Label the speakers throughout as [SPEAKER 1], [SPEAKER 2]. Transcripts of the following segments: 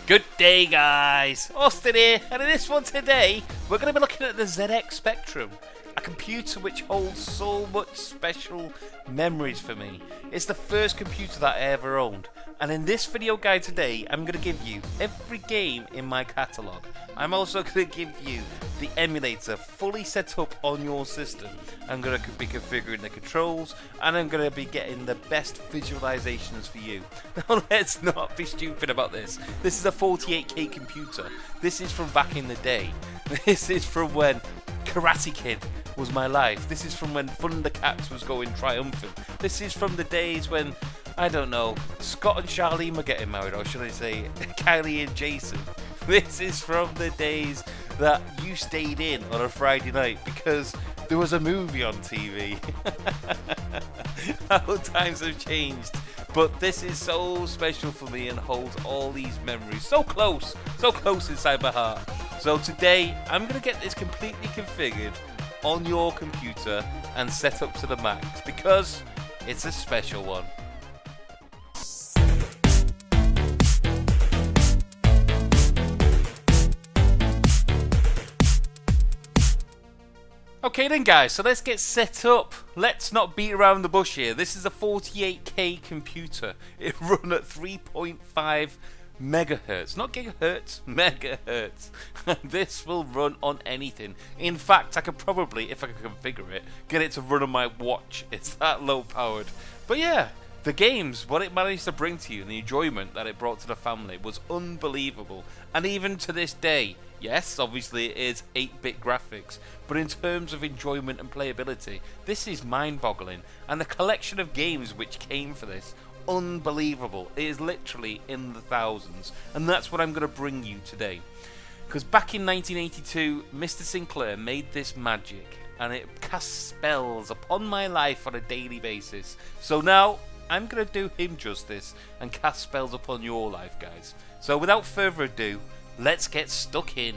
[SPEAKER 1] Good day, guys! Austin here, and in this one today, we're going to be looking at the ZX Spectrum, a computer which holds so much special memories for me. It's the first computer that I ever owned, and in this video guide today, I'm going to give you every game in my catalogue. I'm also going to give you the emulator fully set up on your system. I'm going to be configuring the controls, and I'm going to be getting the best visualizations for you. Now let's not be stupid about this. This is a 48K computer. This is from back in the day. This is from when Karate Kid was my life. This is from when Thundercats was going triumphant. This is from the days when, I don't know, Scott and Charlene were getting married, or should I say Kylie and Jason. This is from the days that you stayed in on a Friday night because there was a movie on TV. How times have changed. But this is so special for me and holds all these memories so close inside my heart. So today I'm going to get this completely configured on your computer and set up to the max because it's a special one. Okay then guys, so let's get set up. Let's not beat around the bush here. This is a 48K computer. It run at 3.5 megahertz, not gigahertz, megahertz. This will run on anything. In fact, I could probably, if I could configure it, get it to run on my watch. It's that low powered. But yeah, the games, what it managed to bring to you and the enjoyment that it brought to the family was unbelievable. And even to this day, yes, obviously it is 8-bit graphics, but in terms of enjoyment and playability, this is mind-boggling. And the collection of games which came for this, unbelievable. It is literally in the thousands, and that's what I'm going to bring you today. Because back in 1982, Mr. Sinclair made this magic, and it casts spells upon my life on a daily basis. So now, I'm going to do him justice and cast spells upon your life, guys. So without further ado, let's get stuck in.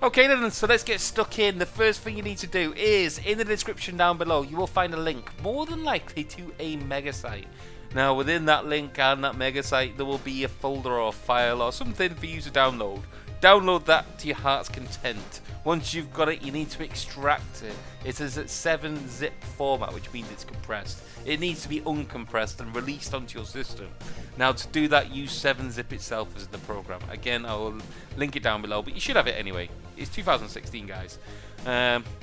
[SPEAKER 1] Okay then, so let's get stuck in. The first thing you need to do is, in the description down below, you will find a link, more than likely to a mega site. Now within that link and that mega site, there will be a folder or a file or something for you to download. Download that to your heart's content. Once you've got it, you need to extract it. It is at 7-zip format, which means it's compressed. It needs to be uncompressed and released onto your system. Now to do that, use 7-zip itself as the program. Again, I will link it down below, but you should have it anyway. It's 2016, guys.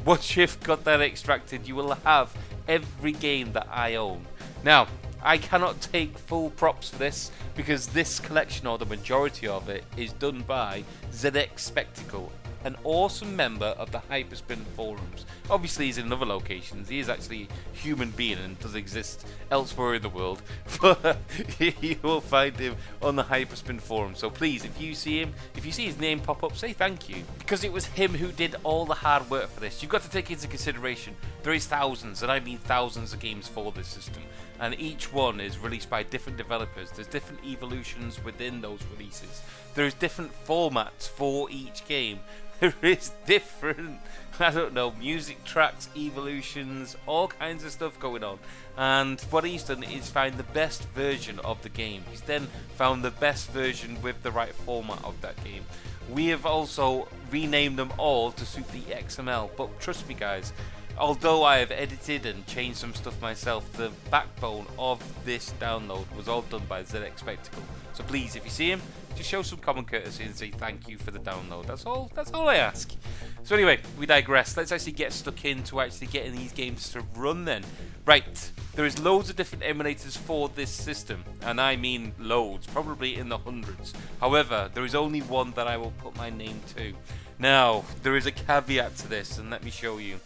[SPEAKER 1] Once you've got that extracted, you will have every game that I own. Now, I cannot take full props for this because this collection, or the majority of it, is done by ZX Spectacle, an awesome member of the Hyperspin forums. Obviously he's in other locations, he is actually a human being and does exist elsewhere in the world, but you will find him on the Hyperspin forum. So please, if you see him, if you see his name pop up, say thank you, because it was him who did all the hard work for this. You've got to take into consideration there is thousands, and I mean thousands of games for this system, and each one is released by different developers. There's different evolutions within those releases. There's different formats for each game. There is different, I don't know, music tracks, evolutions, all kinds of stuff going on. And what he's done is find the best version of the game. He's then found the best version with the right format of that game. We have also renamed them all to suit the XML, but trust me guys, although I have edited and changed some stuff myself, the backbone of this download was all done by ZX Spectacle. So please, if you see him, just show some common courtesy and say thank you for the download. That's all I ask. So anyway, we digress. Let's actually get stuck into actually getting these games to run then. Right, there is loads of different emulators for this system, and I mean loads, probably in the hundreds. However, there is only one that I will put my name to. Now, there is a caveat to this, and let me show you.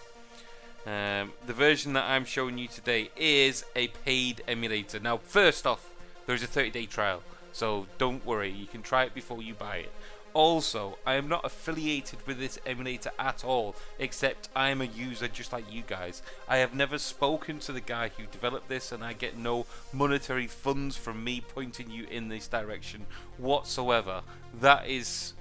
[SPEAKER 1] The version that I'm showing you today is a paid emulator. Now, first off, there's a 30-day trial, so don't worry, you can try it before you buy it. Also, I am not affiliated with this emulator at all, except I am a user just like you guys. I have never spoken to the guy who developed this, and I get no monetary funds from me pointing you in this direction whatsoever. That is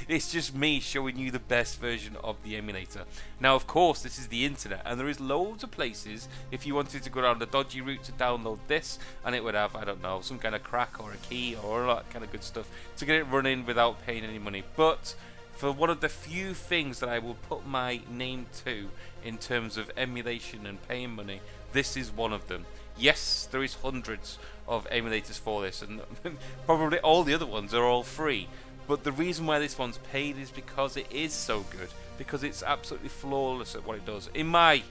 [SPEAKER 1] It's just me showing you the best version of the emulator. Now, of course, this is the internet, and there is loads of places if you wanted to go down the dodgy route to download this, and it would have, I don't know, some kind of crack or a key or all that kind of good stuff to get it running without paying any money. But for one of the few things that I will put my name to in terms of emulation and paying money, this is one of them. Yes, there is hundreds of emulators for this, and probably all the other ones are all free. But the reason why this one's paid is because it is so good, because it's absolutely flawless at what it does, in my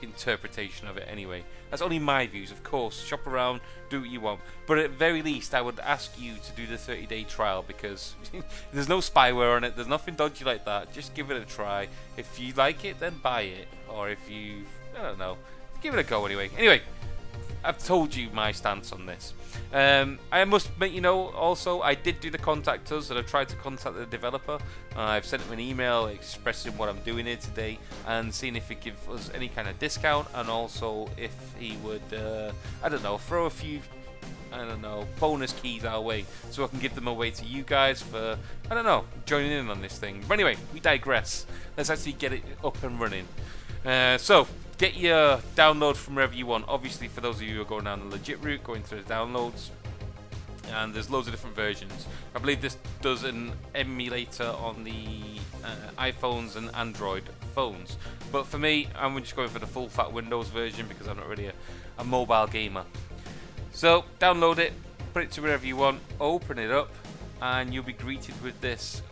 [SPEAKER 1] interpretation of it anyway. That's only my views, of course. Shop around, do what you want, but at very least I would ask you to do the 30-day trial, because there's no spyware on it, there's nothing dodgy like that. Just give it a try. If you like it, then buy it, or if you, I don't know, give it a go anyway. I've told you my stance on this. I must make you know also, I did do the contact us, and I've tried to contact the developer. I've sent him an email expressing what I'm doing here today and seeing if he'd give us any kind of discount, and also if he would, I don't know, throw a few, I don't know, bonus keys our way so I can give them away to you guys for, I don't know, joining in on this thing. But anyway, we digress. Let's actually get it up and running. So, get your download from wherever you want. Obviously, for those of you who are going down the legit route, going through the downloads, and there's loads of different versions. I believe this does an emulator on the iPhones and Android phones, but for me, I'm just going for the full fat Windows version because I'm not really a mobile gamer. So download it, put it to wherever you want, open it up, and you'll be greeted with this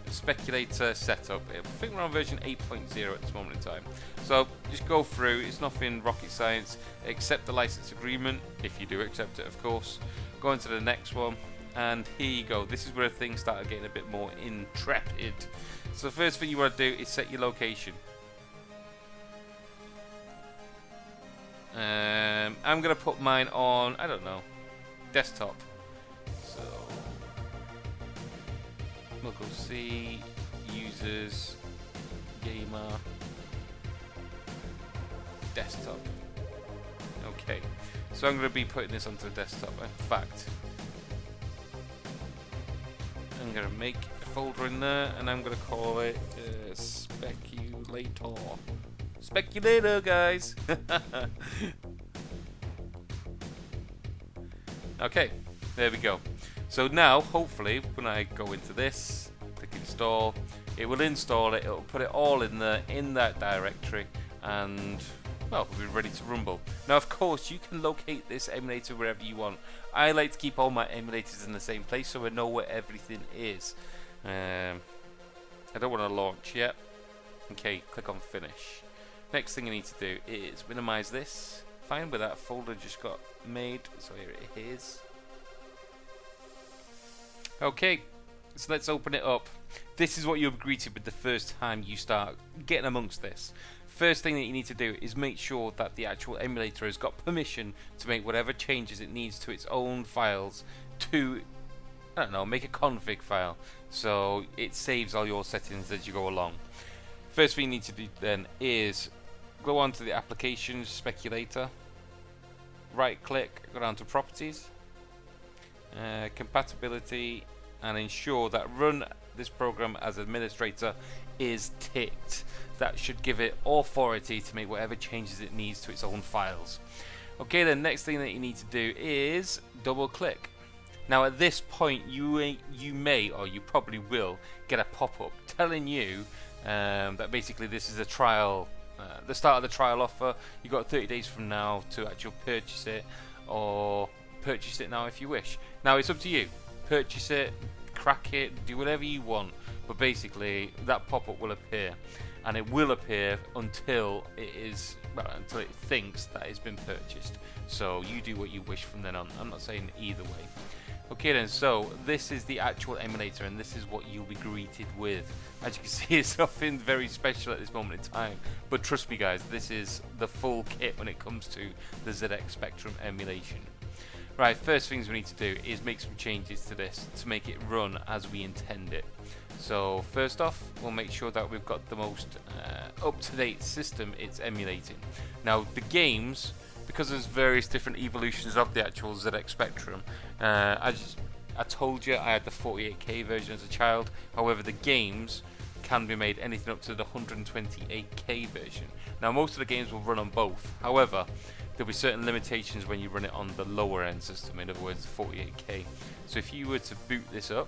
[SPEAKER 1] Speculator setup. I think we're on version 8.0 at this moment in time. So just go through, it's nothing rocket science. Accept the license agreement, if you do accept it, of course. Go into the next one, and here you go. This is where things start getting a bit more intrepid. So the first thing you want to do is set your location. I'm going to put mine on, I don't know, desktop. So we'll go see users, gamer, desktop. Okay, so I'm going to be putting this onto the desktop. In fact, I'm going to make a folder in there, and I'm going to call it Speculator. Speculator, guys. Okay, there we go. So now, hopefully, when I go into this, click install, it will install it, it'll put it all in there, in that directory, and, well, we'll be ready to rumble. Now, of course, you can locate this emulator wherever you want. I like to keep all my emulators in the same place so I know where everything is. I don't want to launch yet. Okay, click on finish. Next thing I need to do is minimize this. Find where that folder just got made. So here it is. Okay, so let's open it up. This is what you'll be greeted with the first time you start getting amongst this. First thing that you need to do is make sure that the actual emulator has got permission to make whatever changes it needs to its own files to, I don't know, make a config file so it saves all your settings as you go along. First thing you need to do then is go on to the applications Speculator, right click, go down to properties, compatibility, and ensure that run this program as administrator is ticked. That should give it authority to make whatever changes it needs to its own files. Okay, then next thing that you need to do is double click. Now at this point you may, or you probably will, get a pop-up telling you that basically this is a trial, the start of the trial offer. You've got 30 days from now to actually purchase it, or purchase it now if you wish. Now it's up to you. Purchase it, crack it, do whatever you want, but basically that pop-up will appear, and it will appear until it is, well, until it thinks that it's been purchased. So you do what you wish from then on. I'm not saying either way. Okay then, so this is the actual emulator, and this is what you'll be greeted with. As you can see, it's nothing very special at this moment in time, but trust me guys, this is the full kit when it comes to the ZX Spectrum emulation. Right, first things we need to do is make some changes to this to make it run as we intend it. So first off, we'll make sure that we've got the most up-to-date system it's emulating. Now the games, because there's various different evolutions of the actual ZX Spectrum, as I told you I had the 48K version as a child. However, the games can be made anything up to the 128K version. Now, most of the games will run on both. However, there'll be certain limitations when you run it on the lower end system, in other words, 48K. So if you were to boot this up,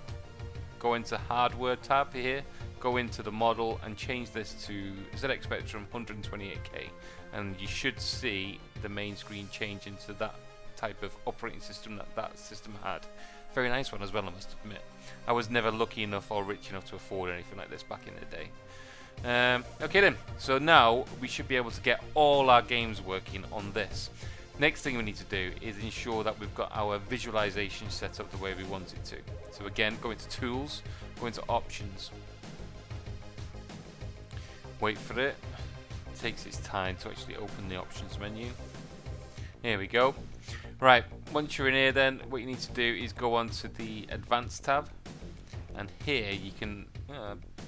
[SPEAKER 1] go into hardware tab here, go into the model and change this to ZX Spectrum 128K, and you should see the main screen change into that type of operating system that system had. Very nice one as well, I must admit. I was never lucky enough or rich enough to afford anything like this back in the day. Okay then, so now we should be able to get all our games working on this. Next thing we need to do is ensure that we've got our visualization set up the way we want it to. So again, go into Tools, go into Options. Wait for it. It takes its time to actually open the Options menu. Here we go. Right, once you're in here then, what you need to do is go on to the Advanced tab. And here you can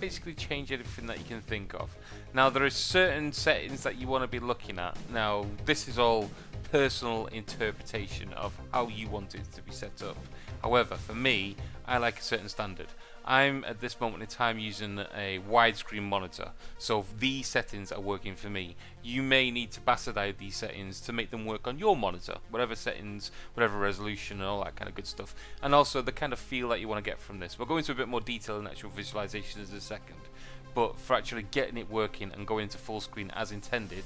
[SPEAKER 1] basically change everything that you can think of. Now there are certain settings that you want to be looking at. Now this is all personal interpretation of how you want it to be set up. However, for me, I like a certain standard. I'm at this moment in time using a widescreen monitor, so these settings are working for me. You may need to bastardize these settings to make them work on your monitor, whatever settings, whatever resolution and all that kind of good stuff, and also the kind of feel that you want to get from this. We'll go into a bit more detail in actual visualizations in a second, but for actually getting it working and going into full screen as intended,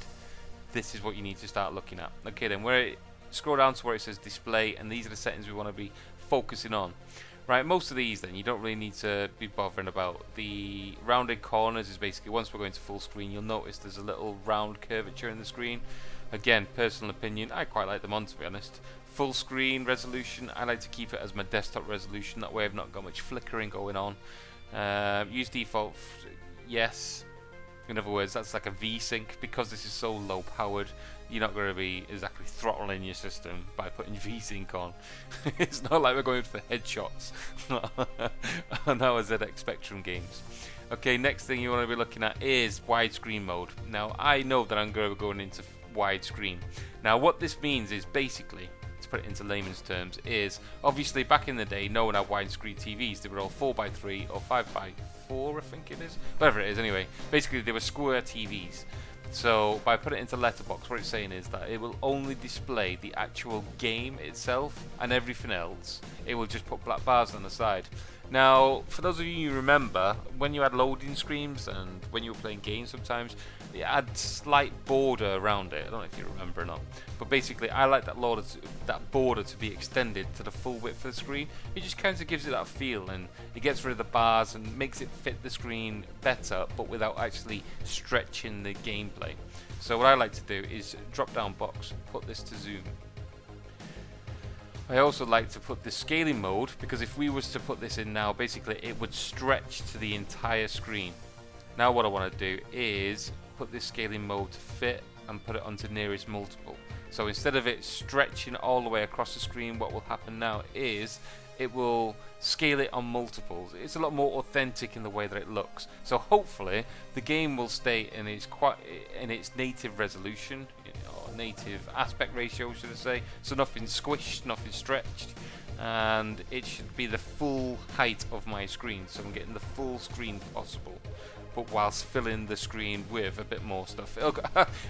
[SPEAKER 1] this is what you need to start looking at. Okay then, scroll down to where it says display, and these are the settings we want to be focusing on. Right, most of these then you don't really need to be bothering about. The rounded corners is basically, once we're going to full screen, you'll notice there's a little round curvature in the screen. Again, personal opinion, I quite like them on, to be honest. Full screen resolution, I like to keep it as my desktop resolution, that way I've not got much flickering going on. Use default, yes. In other words, that's like a V-Sync. Because this is so low powered, you're not going to be exactly throttling your system by putting V-Sync on. It's not like we're going for headshots on our ZX Spectrum games. Okay, next thing you want to be looking at is widescreen mode. Now, I know that I'm going to be going into widescreen. Now, what this means is basically, to put it into layman's terms, is obviously back in the day, no one had widescreen TVs. They were all 4x3 or 5x4, I think it is. Whatever it is, anyway. Basically, they were square TVs. So by putting it into letterbox, what it's saying is that it will only display the actual game itself, and everything else it will just put black bars on the side. Now, for those of you who remember, when you had loading screens and when you were playing games sometimes, it had slight border around it. I don't know if you remember or not, but basically I like that border to be extended to the full width of the screen. It just kind of gives it that feel, and it gets rid of the bars and makes it fit the screen better, but without actually stretching the gameplay. So what I like to do is drop down box, put this to zoom. I also like to put the scaling mode, because if we was to put this in now, basically it would stretch to the entire screen. Now what I want to do is put this scaling mode to fit and put it onto nearest multiple. So instead of it stretching all the way across the screen, what will happen now is it will scale it on multiples. It's a lot more authentic in the way that it looks. So hopefully the game will stay in its native resolution, or native aspect ratio, should I say. So nothing squished, nothing stretched, and it should be the full height of my screen. So I'm getting the full screen possible, but whilst filling the screen with a bit more stuff.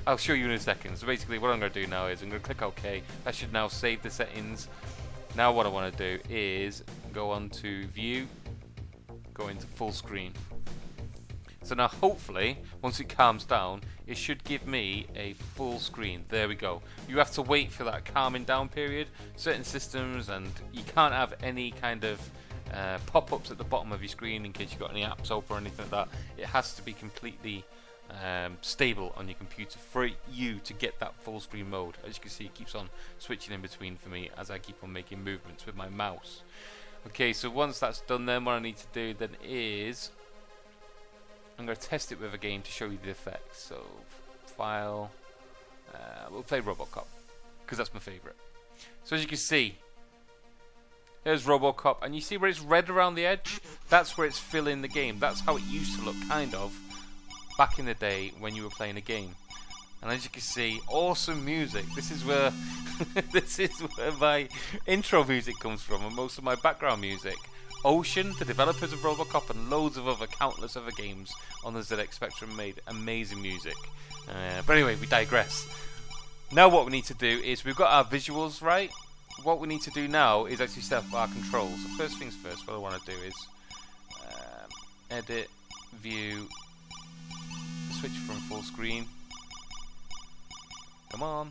[SPEAKER 1] I'll show you in a second. So basically what I'm going to do now is I'm going to click OK. That should now save the settings. Now what I want to do is go on to View, go into Full Screen. So now hopefully, once it calms down, it should give me a full screen. There we go. You have to wait for that calming down period. Certain systems, and you can't have any kind of pop-ups at the bottom of your screen in case you've got any apps open or anything like that. It has to be completely stable on your computer for you to get that full screen mode. As you can see, it keeps on switching in between for me as I keep on making movements with my mouse. Okay, so once that's done, then what I need to do then is I'm going to test it with a game to show you the effects. So file, we'll play Robocop because that's my favorite. So as you can see, there's Robocop, and you see where it's red around the edge? That's where it's filling the game. That's how it used to look, kind of, back in the day when you were playing a game. And as you can see, awesome music. This is where this is where my intro music comes from, and most of my background music. Ocean, the developers of Robocop, and loads of other, countless other games on the ZX Spectrum made amazing music. But anyway, we digress. Now what we need to do is, we've got our visuals right. What we need to do now is actually set up our controls. So first things first, what I want to do is edit, view, switch from full screen. Come on.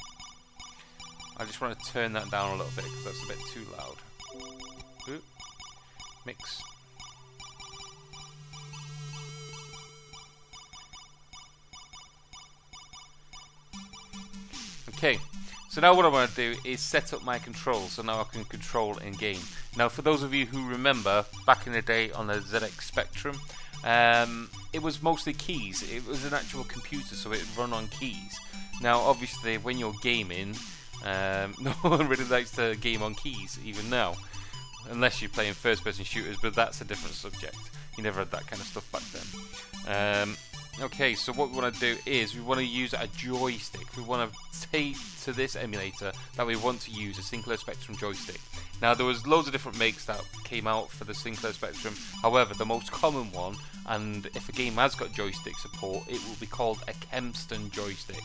[SPEAKER 1] I just want to turn that down a little bit because that's a bit too loud. Oop. Mix. Okay, so now what I want to do is set up my controls, so now I can control in game. Now for those of you who remember, back in the day on the ZX Spectrum, it was mostly keys. It was an actual computer, so it would run on keys. Now obviously when you're gaming, no one really likes to game on keys, even now. Unless you're playing first-person shooters, but that's a different subject. You never had that kind of stuff back then. Okay, so what we want to do is we want to use a joystick. We want to take to this emulator that we want to use a Sinclair Spectrum joystick. Now there was loads of different makes that came out for the Sinclair Spectrum. However, the most common one, and if a game has got joystick support, it will be called a Kempston joystick.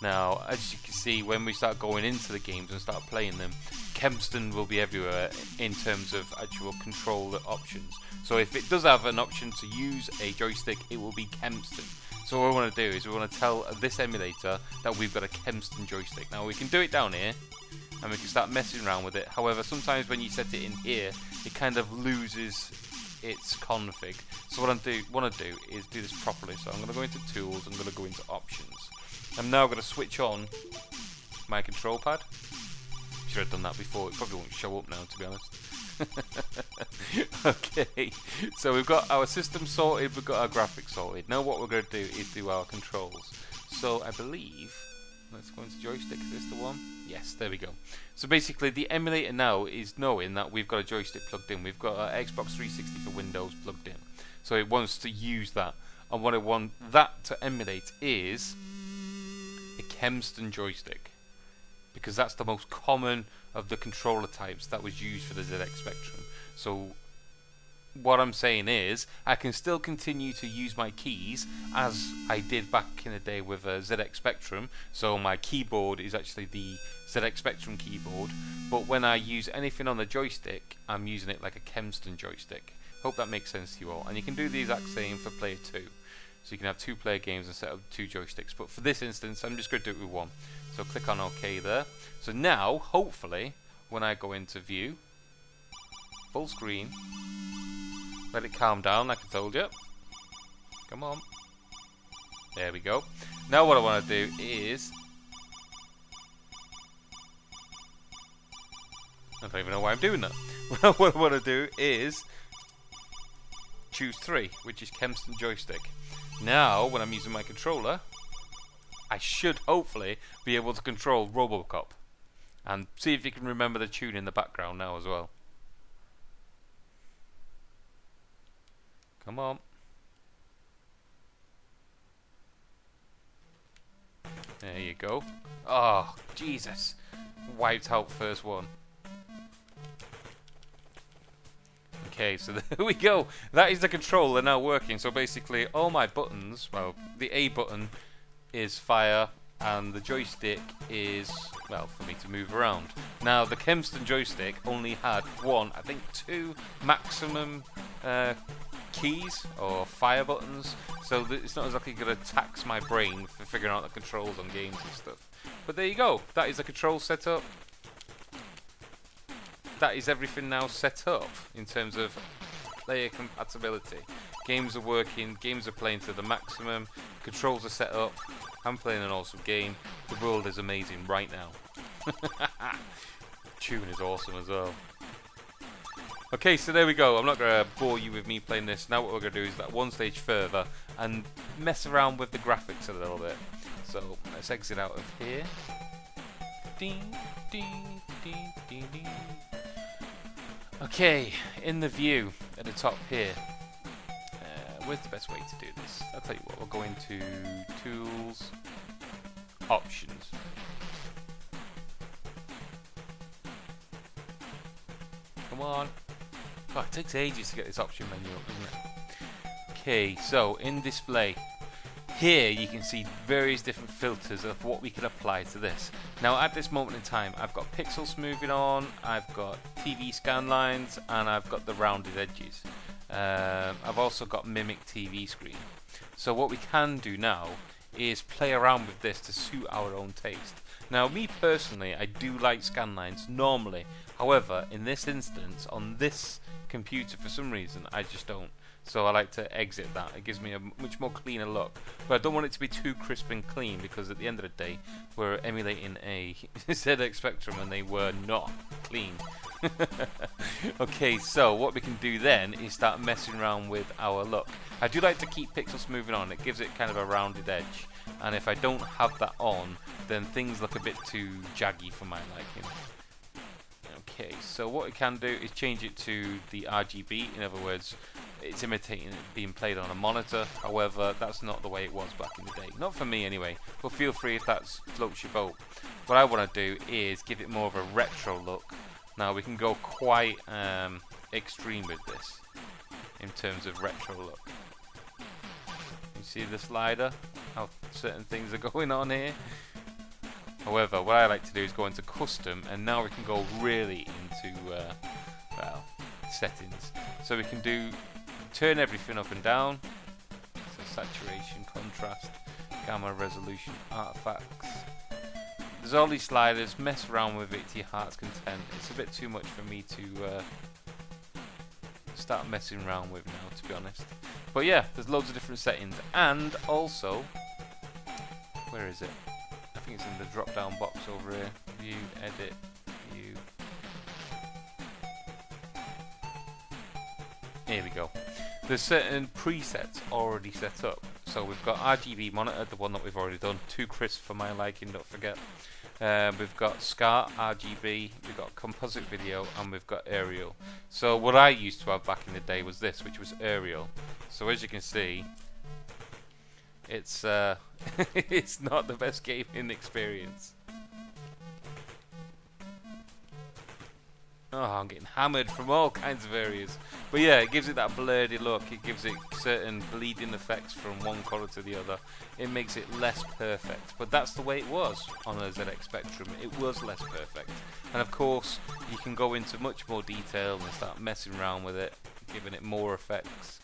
[SPEAKER 1] Now, as you can see, when we start going into the games and start playing them, Kempston will be everywhere in terms of actual control options. So if it does have an option to use a joystick, it will be Kempston. So what we want to do is we want to tell this emulator that we've got a Kempston joystick. Now we can do it down here, and we can start messing around with it. However, sometimes when you set it in here, it kind of loses its config. So what I want to do is do this properly. So I'm going to go into Tools, I'm going to go into Options. I'm now going to switch on my control pad. Should have done that before. It probably won't show up now, to be honest. Okay, so we've got our system sorted, we've got our graphics sorted. Now what we're going to do is do our controls. So I believe, let's go into joystick. Is this the one? Yes, there we go. So basically the emulator now is knowing that we've got a joystick plugged in. We've got our Xbox 360 for Windows plugged in. So it wants to use that. And what I want that to emulate is a Kempston joystick, because that's the most common of the controller types that was used for the ZX Spectrum. So what I'm saying is I can still continue to use my keys as I did back in the day with a ZX Spectrum. So my keyboard is actually the ZX Spectrum keyboard, but when I use anything on the joystick, I'm using it like a Kempston joystick. Hope that makes sense to you all. And you can do the exact same for player 2. So you can have 2-player games and set up 2 joysticks. But for this instance, I'm just going to do it with 1. So click on OK there. So now, hopefully, when I go into View, full screen, let it calm down like I told you. Come on. There we go. Now what I want to do is, I don't even know why I'm doing that. What I want to do is choose 3, which is Kempston joystick. Now, when I'm using my controller, I should hopefully be able to control Robocop. And see if you can remember the tune in the background now as well. Come on. There you go. Oh, Jesus. Wiped out first one. Okay, so there we go. That is the controller now working. So basically all my buttons, well, the A button is fire, and the joystick is, well, for me to move around. Now the Kempston joystick only had 1, I think 2 maximum keys or fire buttons, so it's not exactly going to tax my brain for figuring out the controls on games and stuff. But there you go. That is the control setup. That is everything now set up in terms of player compatibility. Games are working, games are playing to the maximum, controls are set up, I'm playing an awesome game, the world is amazing right now. Tune is awesome as well. Okay, so there we go. I'm not going to bore you with me playing this. Now what we're going to do is that one stage further and mess around with the graphics a little bit. So let's exit out of here. Ding, ding, ding, ding, ding. Okay, in the view at the top here, where's the best way to do this? I'll tell you what, we'll go into Tools, options. Come on. Oh, it takes ages to get this option menu up, doesn't it? Okay, so in display, here you can see various different filters of what we can apply to this. Now at this moment in time, I've got pixel smoothing on, I've got TV scan lines, and I've got the rounded edges. I've also got mimic TV screen. So what we can do now is play around with this to suit our own taste. Now me personally, I do like scan lines normally. However, in this instance, on this computer for some reason, I just don't. So I like to exit that. It gives me a much more cleaner look. But I don't want it to be too crisp and clean, because at the end of the day, we're emulating a ZX Spectrum and they were not clean. Okay, so what we can do then is start messing around with our look. I do like to keep pixel smoothing on. It gives it kind of a rounded edge. And if I don't have that on, then things look a bit too jaggy for my liking. Okay, so what we can do is change it to the RGB. In other words, it's imitating it being played on a monitor. However, that's not the way it was back in the day. Not for me anyway, but feel free if that floats your boat. What I want to do is give it more of a retro look. Now we can go quite extreme with this in terms of retro look. You see the slider, how certain things are going on here. However, what I like to do is go into custom, and now we can go really into well, settings. So we can turn everything up and down. So saturation, contrast, gamma, resolution, artifacts. There's all these sliders. Mess around with it to your heart's content. It's a bit too much for me to start messing around with now, to be honest. But yeah, there's loads of different settings, and also, where is it? I think it's in the drop down box over here. View, edit, view. Here we go. There's certain presets already set up. So we've got RGB monitor, the one that we've already done. Too crisp for my liking, don't forget. We've got SCART, RGB, we've got composite video, and we've got aerial. So what I used to have back in the day was this, which was aerial. So as you can see, it's it's not the best gaming experience. Oh, I'm getting hammered from all kinds of areas. But yeah, it gives it that blurry look. It gives it certain bleeding effects from one colour to the other. It makes it less perfect. But that's the way it was on the ZX Spectrum. It was less perfect. And of course, you can go into much more detail and start messing around with it, giving it more effects.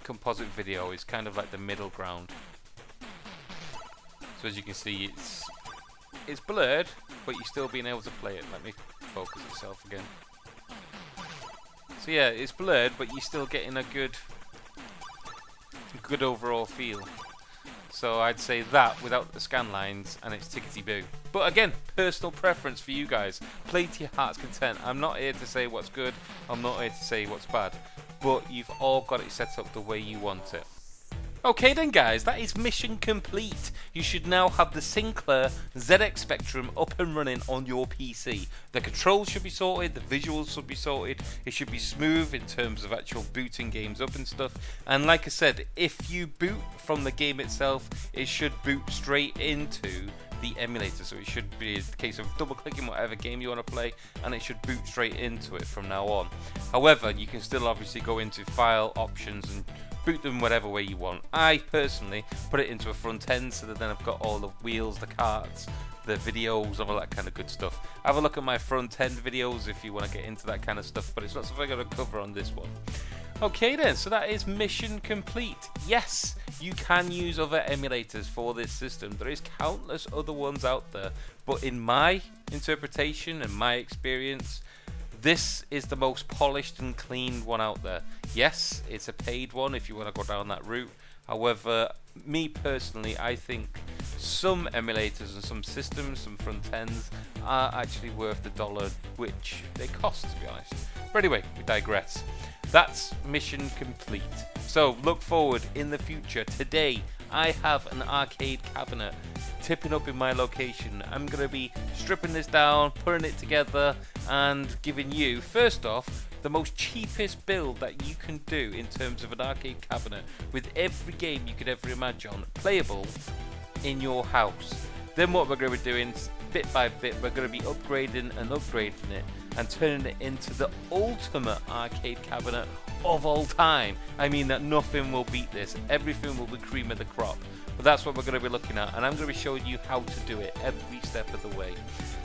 [SPEAKER 1] Composite video is kind of like the middle ground. So as you can see, it's blurred, but you're still being able to play it. Let me focus itself again. So yeah, it's blurred, but you're still getting a good overall feel. So I'd say that without the scan lines, and it's tickety-boo. But again, personal preference for you guys. Play to your heart's content. I'm not here to say what's good. I'm not here to say what's bad. But you've all got it set up the way you want it. Okay then guys, that is mission complete. You should now have the Sinclair ZX Spectrum up and running on your PC. The controls should be sorted, the visuals should be sorted, it should be smooth in terms of actual booting games up and stuff. And like I said, if you boot from the game itself, it should boot straight into the emulator. So it should be a case of double clicking whatever game you want to play, and it should boot straight into it from now on. However, you can still obviously go into file options and boot them whatever way you want. I personally put it into a front end so that then I've got all the wheels, the carts, the videos, all that kind of good stuff. Have a look at my front end videos if you want to get into that kind of stuff, but it's not something I'm going to cover on this one. Okay then, so that is mission complete. Yes, you can use other emulators for this system. There is countless other ones out there, but in my interpretation and my experience, this is the most polished and clean one out there. Yes, it's a paid one if you want to go down that route. However, me personally, I think some emulators and some systems, some front ends, are actually worth the dollar which they cost, to be honest. But anyway, we digress. That's mission complete. So look forward in the future. Today, I have an arcade cabinet tipping up in my location. I'm going to be stripping this down, putting it together, and giving you, first off, the most cheapest build that you can do in terms of an arcade cabinet with every game you could ever imagine playable in your house. Then what we're going to be doing, bit by bit, we're going to be upgrading and upgrading it and turning it into the ultimate arcade cabinet of all time. I mean that nothing will beat this. Everything will be cream of the crop. But that's what we're going to be looking at, and I'm going to be showing you how to do it every step of the way.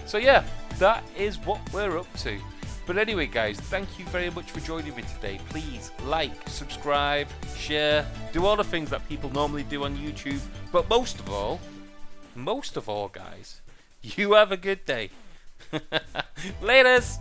[SPEAKER 1] So yeah, that is what we're up to. But anyway guys, thank you very much for joining me today. Please like, subscribe, share, do all the things that people normally do on YouTube. But most of all guys, you have a good day. Laters!